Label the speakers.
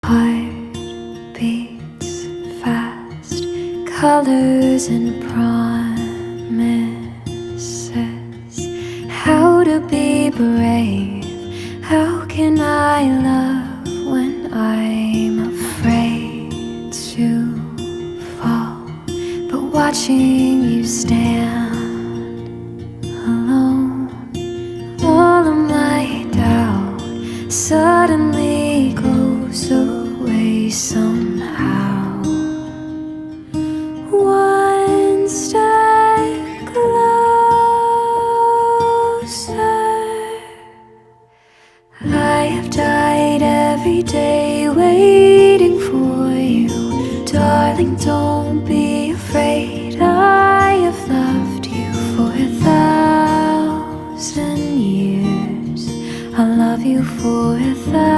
Speaker 1: Heart beats fast, colors and promises. How to be brave, how can I love when I'm afraid to fall? But watching you stand alone, all of my doubt suddenly goes away somehow. One step closer. I have died every day waiting for you. Darling, don't be afraid. I have loved you for 1,000 years. I'll love you for 1,000